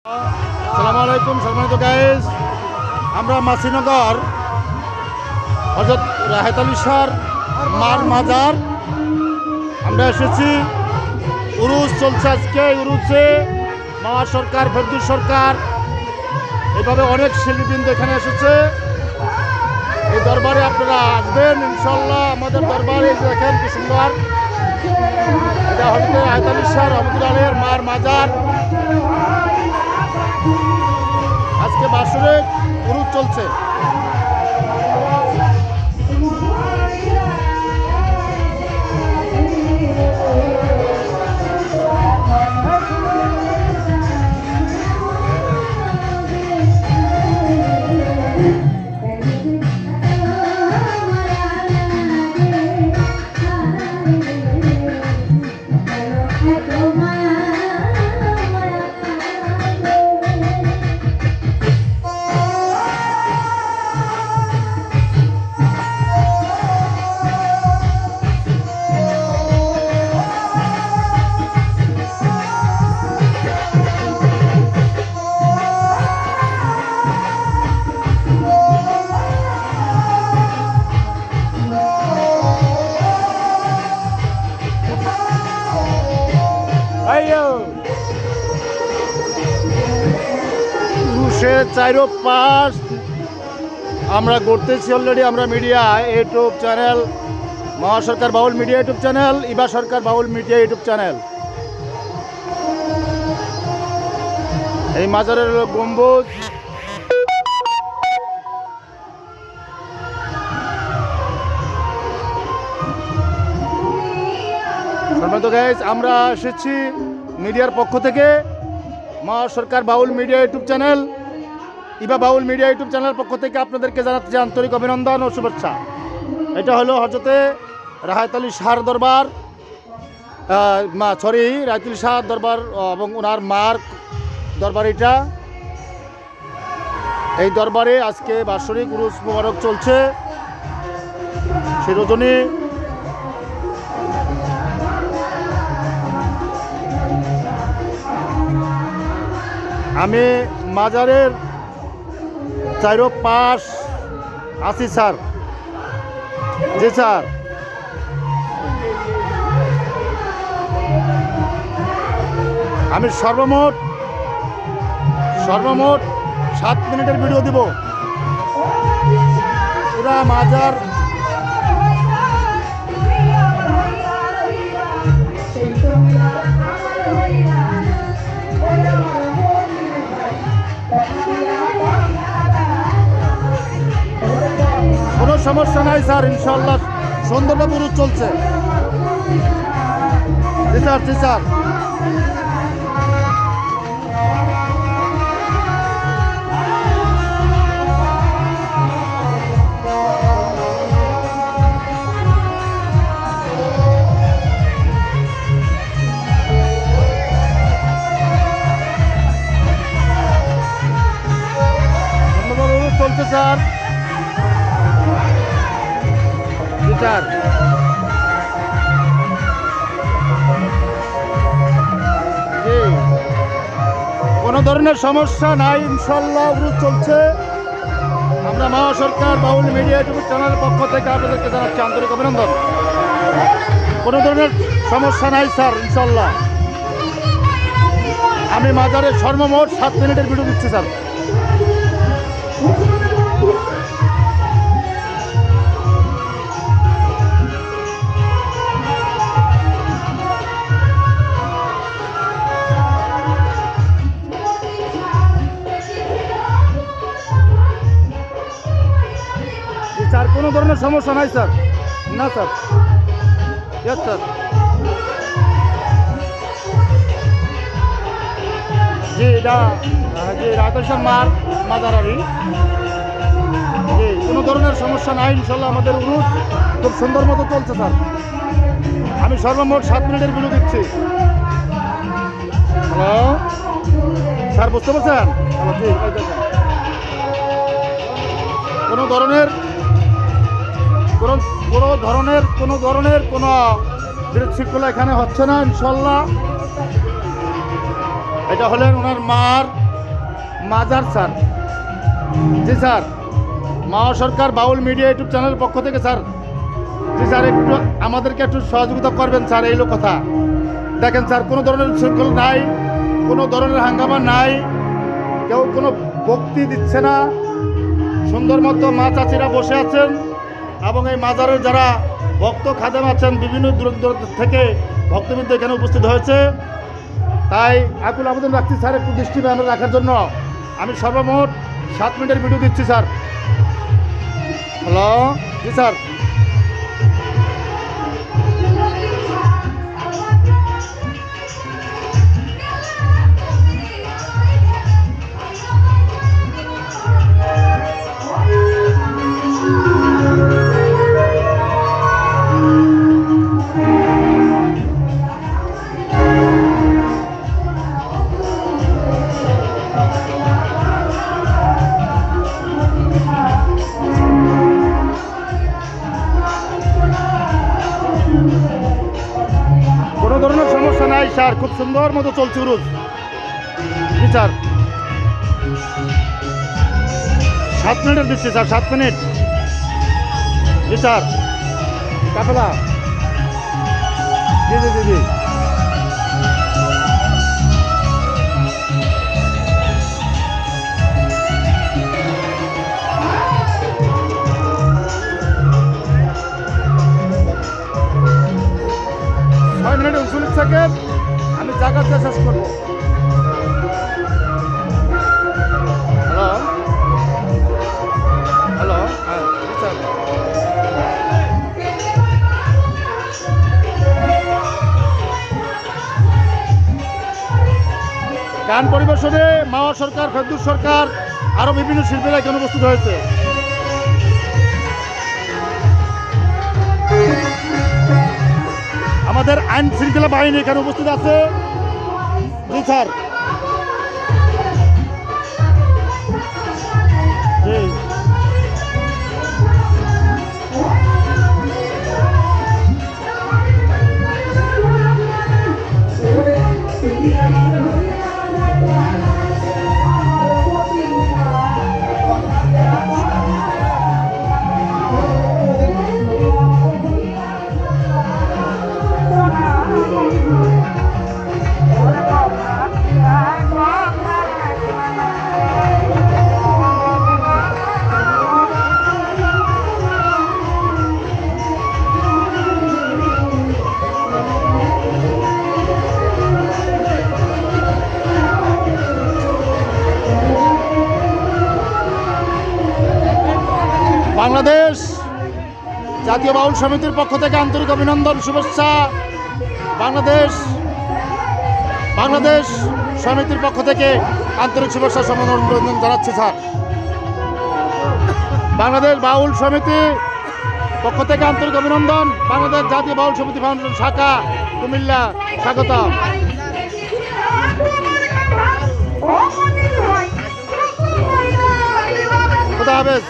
আসসালামু আলাইকুম সম্মানিত গাইস, আমরা মাসিনগর হযরত রাহেত আলী শাহর মার মাজার আমরা এসেছি। উরুস চলছে আজকে। উরুসে মাওয়া সরকার, ফেরদৌস সরকার, এইভাবে অনেক শিল্পীবৃন্দ এখানে এসেছে। এই দরবারে আপনারা আসবেন ইনশাল্লাহ। আমাদের দরবারে দেখেন কি সুন্দর, এটা হযরত রাহেত আলী শাহ রহমতুল্লাহ আলাইহির মার মাজার। আজকে বাৎসরিক উরুস চলছে। উরুসের চাইরো পাশ আমরা করতেছি অলরেডি। আমরা মিডিয়া ইউটিউব চ্যানেল, মাওয়া সরকার বাউল মিডিয়া ইউটিউব চ্যানেল, ইবা সরকার বাউল মিডিয়া ইউটিউব চ্যানেল। এই মাজারের হলো গম্বুজ। সম্মানিত গাইস, আমরা এসেছি মিডিয়ার পক্ষ থেকে, মাওয়া সরকার বাউল মিডিয়া ইউটিউব চ্যানেল, ইবা বাউল মিডিয়া ইউটিউব চ্যানেলের পক্ষ থেকে আপনাদেরকে জানাচ্ছি আন্তরিক অভিনন্দন ও শুভেচ্ছা। এটা হলো হযরতে রাহেত আলী শাহর দরবার, রাহেত আলী শাহর দরবার এবং ওনার মার দরবার। এই দরবারে আজকে বাৎসরিক উরুস মোবারক চলছে। সে রজনী আমি মাজারের চাইরো পাশ আছি স্যার। জি স্যার, আমি সর্বমোট 7 মিনিটের ভিডিও দিব। পুরা মাজার কোনো সমস্যা নাই স্যার, ইনশাল্লাহ সুন্দরভাবে উরুস চলছে। জি স্যার, জি স্যার। সুন্দরভাবে উরুস চলছে স্যার। স্যার, জি, কোনো ধরনের সমস্যা নাই ইনশাল্লাহ, উরুস চলছে। আমরা মাওয়া সরকার বাউল মিডিয়া ইউটিউব চ্যানেলের পক্ষ থেকে আপনাদেরকে জানাচ্ছি আন্তরিক অভিনন্দন। কোনো ধরনের সমস্যা নাই স্যার ইনশাল্লাহ। আমি মাজারে সর্বমোট 7 মিনিটের ভিডিও দিচ্ছি স্যার। স্যার, কোনো ধরনের সমস্যা নাই স্যার। না স্যার, ইয়েস স্যার। জি, এটা জি রাহেত আলী শাহর মার মাজার। জি, কোনো ধরনের সমস্যা নাই ইনশাল্লাহ। আমাদের উরুস খুব সুন্দর মতো চলছে স্যার। আমি সর্বমোট 7 মিনিটের ভিডিও দিচ্ছি। হ্যালো স্যার, বুঝতে পারছেন? হ্যালো, জি, কোনো ধরনের কোনো বিরোধ শৃঙ্খলা এখানে হচ্ছে না ইনশাল্লাহ। এটা হলেন ওনার মার মাজার স্যার। জি স্যার, মা সরকার বাউল মিডিয়া ইউটিউব চ্যানেলের পক্ষ থেকে স্যার। জি স্যার, একটু আমাদেরকে একটু সহযোগিতা করবেন স্যার, এই হলো কথা। দেখেন স্যার, কোনো ধরনের শৃঙ্খল নাই, কোনো ধরনের হাঙ্গামা নাই, কেউ কোনো বক্তি দিচ্ছে না। সুন্দর মতো মা চাচিরা বসে আছেন এবং এই মাজারের যারা ভক্ত খাদেম আছেন বিভিন্ন দূর দূরান্ত থেকে ভক্তবৃন্দ এখানে উপস্থিত হয়েছে। তাই আকুল আবেদন রাখছি স্যার, একটু দৃষ্টি আমরা রাখার জন্য। আমি সর্বমোট 7 মিনিটের ভিডিও দিচ্ছি স্যার। হ্যালো, জি স্যার। কোনো ধরনের সমস্যা নাই স্যার, খুব সুন্দর মতো চলছে উরুজ। জি স্যার, 7 মিনিটের দিচ্ছি স্যার, 7 মিনিট। জি স্যার, কাফেলা। জি জি জি জি। মিনিট 39 সেকেন্ড, আমি জায়গাতে শেষ করবো। হ্যালো হ্যালো, হ্যাঁ স্যার। গান পরিবেশনে মাওয়া সরকার, ফেরদৌস সরকার, আরও বিভিন্ন শিল্পীরা এখানে উপস্থিত হয়েছে। আমাদের আইন শৃঙ্খলা বাহিনী এখানে উপস্থিত আছে। জি স্যার। জি। বাংলাদেশ জাতীয় বাউল সমিতির পক্ষ থেকে আন্তরিক অভিনন্দন, শুভেচ্ছা। বাংলাদেশ সমিতির পক্ষ থেকে আন্তরিক শুভেচ্ছা অভিনন্দন জানাচ্ছি স্যার। বাংলাদেশ বাউল সমিতি পক্ষ থেকে আন্তরিক অভিনন্দন। বাংলাদেশ জাতীয় বাউল সমিতি ফাউন্ডেশন শাখা কুমিল্লা, স্বাগত। খুদা হাফেজ।